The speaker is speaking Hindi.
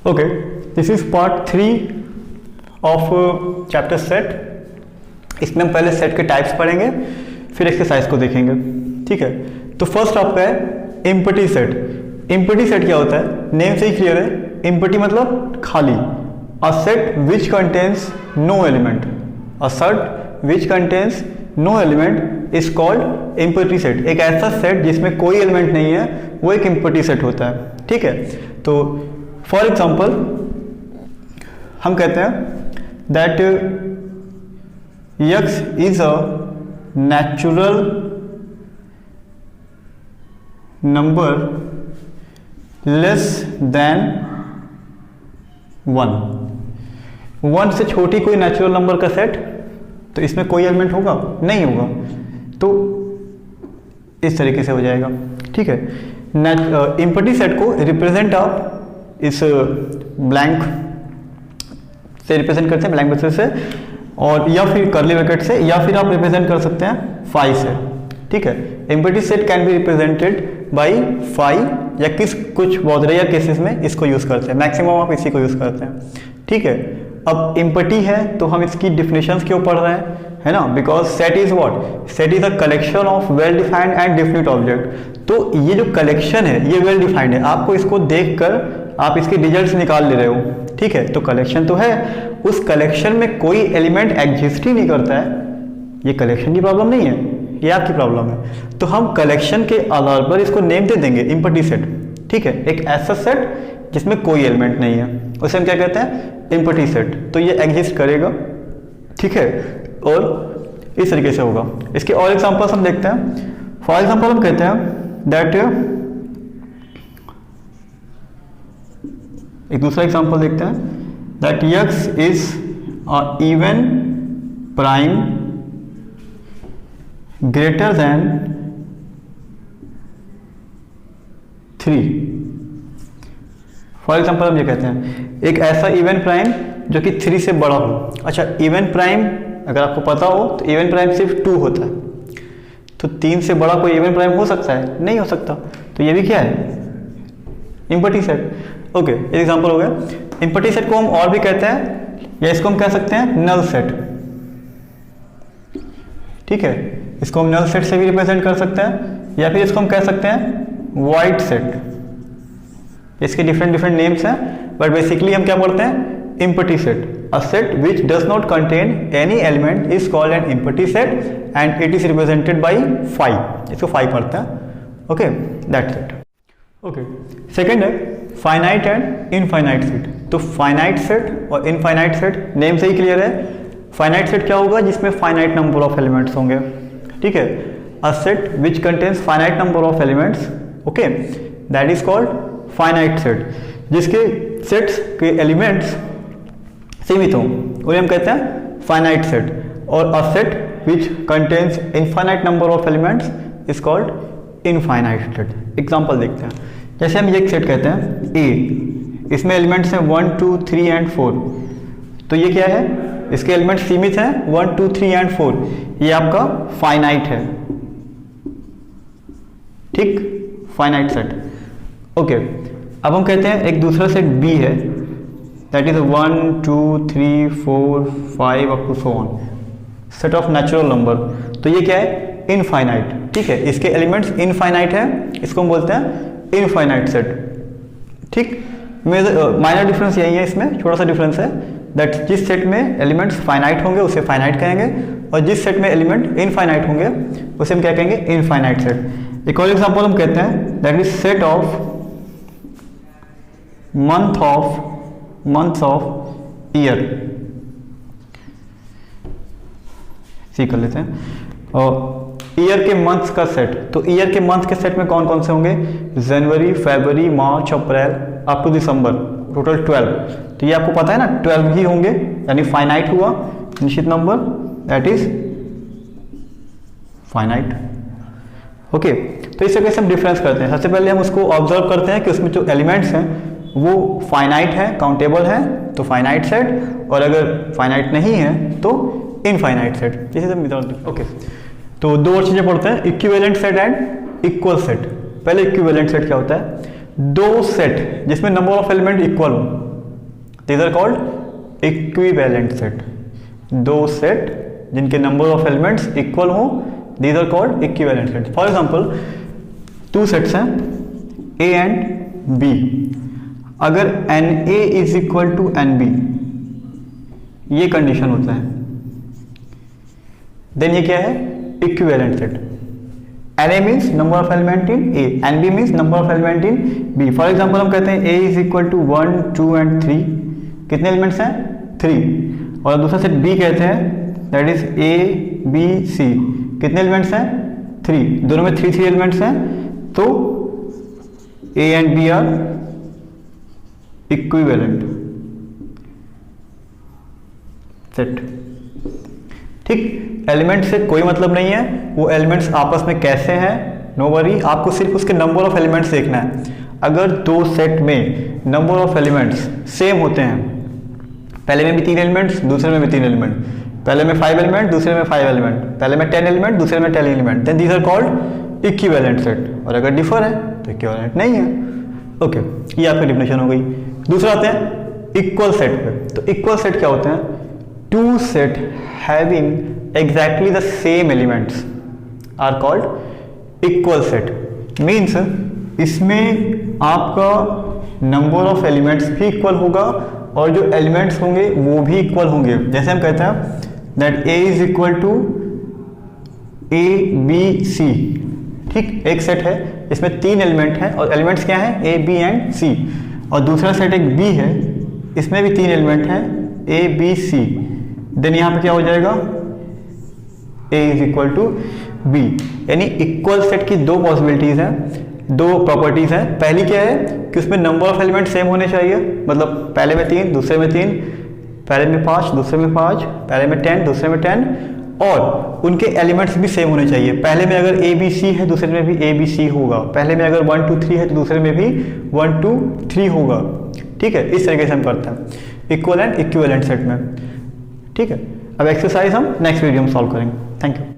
Okay, this is part 3 of chapter set. इसमें हम पहले सेट के टाइप्स पढ़ेंगे, फिर एक्सरसाइज को देखेंगे। ठीक है, तो फर्स्ट आपका है एम्प्टी सेट। एम्प्टी सेट क्या होता है? नेम से ही क्लियर है, एम्प्टी मतलब खाली। A set which contains no element, a set which contains no element is called empty set. एक ऐसा सेट जिसमें कोई एलिमेंट नहीं है वो एक एम्प्टी सेट होता है। ठीक है, तो फॉर एग्जाम्पल हम कहते हैं that x is a natural number less than 1 से छोटी कोई नेचुरल नंबर का सेट, तो इसमें कोई एलिमेंट होगा? नहीं होगा, तो इस तरीके से हो जाएगा। ठीक है, एम्प्टी सेट को रिप्रेजेंट आप इस ब्लैंक से रिप्रेजेंट करते हैं, ब्लैंक ब्रैकेट से, और या फिर कर्ली ब्रैकेट से, या फिर आप रिप्रेजेंट कर सकते हैं फाई से। ठीक है, empty set can be represented by phi, या कुछ बहुत रेयर केसेस में इसको यूज करते हैं, मैक्सिमम आप इसी को यूज करते हैं। ठीक है, अब एम्प्टी है तो हम इसकी डिफिनेशंस क्यों पढ़ रहे हैं, है ना? Because set is what? Set is a collection of well defined and definite object. तो ये जो कलेक्शन है ये वेल डिफाइंड है, आपको इसको देखकर आप इसके रिजल्ट्स निकाल ले रहे हो। ठीक है, तो कलेक्शन तो है, उस कलेक्शन में कोई एलिमेंट एग्जिस्ट ही नहीं करता है, ये कलेक्शन की प्रॉब्लम नहीं है, ये आपकी प्रॉब्लम है। तो हम कलेक्शन के आधार पर इसको नेम दे देंगे एम्प्टी सेट। ठीक है, एक ऐसा सेट जिसमें कोई एलिमेंट नहीं है उसे हम क्या कहते हैं? Empty set. तो ये एग्जिस्ट करेगा। ठीक है, और इस तरीके से होगा। इसके और एग्जांपल्स हम देखते हैं। फॉर एग्जांपल हम कहते हैं दैट, एक दूसरा एग्जांपल देखते हैं that x is a even prime greater than 3। For example हम ये कहते हैं एक ऐसा इवन प्राइम जो कि 3 से बड़ा हो। अच्छा, इवन प्राइम अगर आपको पता हो तो इवन प्राइम सिर्फ 2 होता है, तो 3 से बड़ा कोई इवन प्राइम हो सकता है? नहीं हो सकता। तो ये भी क्या है? Empty set. ओके, एक एग्जांपल हो गया। एम्प्टी सेट को हम और भी कहते हैं, या इसको हम कह सकते हैं नल सेट। ठीक है, इसको हम नल सेट से भी रिप्रेजेंट कर सकते हैं, या फिर इसको हम कह सकते हैं वाइड सेट। इसके डिफरेंट नेम्स हैं, बट बेसिकली हम क्या पढ़ते हैं? Empty set. A set which does not contain any element is called an empty set and it is represented by phi. इसको फाई पढ़ते हैं। Okay, that's it. Okay, second है फाइनाइट एंड इनफाइनाइट सेट। तो फाइनाइट सेट और इनफाइनाइट सेट नेम से ही क्लियर है। फाइनाइट सेट क्या होगा? जिसमें फाइनाइट नंबर ऑफ एलिमेंट्स होंगे। ठीक है, अ set which contains finite number of elements, okay, that is called finite set. जिसके सेट्स के एलिमेंट्स सीमित हों उन्हें हम कहते हैं फाइनाइट सेट। और अ set which contains infinite number of elements is called infinite set. Example देखते हैं। जैसे हम ये एक सेट कहते हैं A, इसमें एलिमेंट्स हैं 1, 2, 3 एंड 4। तो ये क्या है? इसके एलिमेंट्स सीमित हैं 1, 2, 3 एंड 4। ये आपका फाइनाइट है। ठीक, फाइनाइट सेट। ओके, अब हम कहते हैं एक दूसरा सेट B है, that is 1, 2, 3, 4, 5 up to so on, set of natural number. तो ये क्या है? इनफाइनाइट। ठीक है, इसके एलिमेंट्स इनफाइनाइट है, इसको हम बोलते हैं इनफाइनाइट सेट। ठीक, माइनर डिफरेंस यही है, इसमें छोटा सा डिफरेंस है दैट जिस सेट में एलिमेंट्स फाइनाइट होंगे उसे फाइनाइट कहेंगे, और जिस सेट में एलिमेंट इनफाइनाइट होंगे उसे हम क्या कहेंगे? Infinite set. एक और एग्जांपल हम कहते हैं that is set of months of year. See कर लेते हैं, और ईयर के मंथ्स का सेट। तो ईयर के मंथ के सेट में कौन कौन से होंगे? जनवरी, फरवरी, मार्च, अप्रैल अप टू दिसंबर, टोटल 12। तो ये आपको पता है ना, 12 ही होंगे, यानी फाइनाइट हुआ निश्चित number, that is finite. Okay, तो इस तरीके से हम डिफरेंस करते हैं। सबसे पहले हम उसको ऑब्जर्व करते हैं कि उसमें जो एलिमेंट्स हैं वो फाइनाइट है, काउंटेबल है, तो फाइनाइट सेट, और अगर फाइनाइट नहीं है तो इनफाइनाइट सेट। जैसे सब मिसाल। ओके, तो दो और चीजें पढ़ते हैं, equivalent set and equal set. पहले इक्विवेलेंट सेट क्या होता है? दो सेट जिसमें नंबर ऑफ एलिमेंट इक्वल हो, these are called equivalent set. दो सेट जिनके नंबर ऑफ एलिमेंट्स इक्वल हो, these are called equivalent set. For example two sets हैं ए एंड बी, अगर n A is equal to n B, ये कंडीशन होता है, देन ये क्या है, equivalent set. N A means number of element in A, n B means number of element in B. For example हम कहते हैं A is equal to 1 2 and 3, कितने एलिमेंट्स हैं, 3। और दूसरा सेट बी कहते हैं that is A B C, कितने एलिमेंट्स हैं, 3। दोनों में 3 एलिमेंट्स हैं, तो A and B are equivalent set. ठीक, एलिमेंट से कोई मतलब नहीं है, वो एलिमेंट्स आपस में कैसे हैं, नो वरी, आपको सिर्फ उसके नंबर ऑफ एलिमेंट्स देखना है। अगर दो सेट में नंबर ऑफ एलिमेंट्स सेम होते हैं, पहले में भी 3 एलिमेंट्स, दूसरे में भी 3 एलिमेंट, पहले में 5 एलिमेंट, दूसरे में 5 एलिमेंट, पहले में 10 एलिमेंट, दूसरे में 10 element, then these are called equivalent set. और अगर डिफर है तो इक्विवेलेंट नहीं है। ओके, ये आपकी डिफिनेशन हो गई। दूसरा आते हैं इक्वल सेट पे। तो इक्वल सेट क्या होते हैं, two set having exactly the same elements are called equal set. Means इसमें आपका नंबर ऑफ एलिमेंट्स भी इक्वल होगा और जो एलिमेंट्स होंगे वो भी इक्वल होंगे। जैसे हम कहते हैं that A is equal to A B C. ठीक, एक सेट है, इसमें 3 एलिमेंट हैं और एलिमेंट्स क्या हैं, ए बी एंड सी। और दूसरा सेट एक बी है, इसमें भी 3 एलिमेंट हैं, ए बी सी। देन यहाँ पे क्या हो जाएगा, ए इज इक्वल टू बी। यानी इक्वल सेट की दो पॉसिबिलिटीज हैं, दो प्रॉपर्टीज हैं। पहली क्या है कि उसमें नंबर ऑफ एलिमेंट सेम होने चाहिए, मतलब पहले में 3, दूसरे में 3, पहले में 5, दूसरे में 5, पहले में 10, दूसरे में 10, और उनके एलिमेंट्स भी सेम होने चाहिए। पहले में अगर ए बी सी है, दूसरे में भी ए बी सी होगा। पहले में अगर 1 2 3 है तो दूसरे में भी 1 2 3 होगा। ठीक है, इस तरीके से हम करते हैं इक्वल एंड इक्विवेलेंट सेट में। ठीक है, अब एक्सरसाइज हम नेक्स्ट वीडियो में सॉल्व करेंगे। Thank you.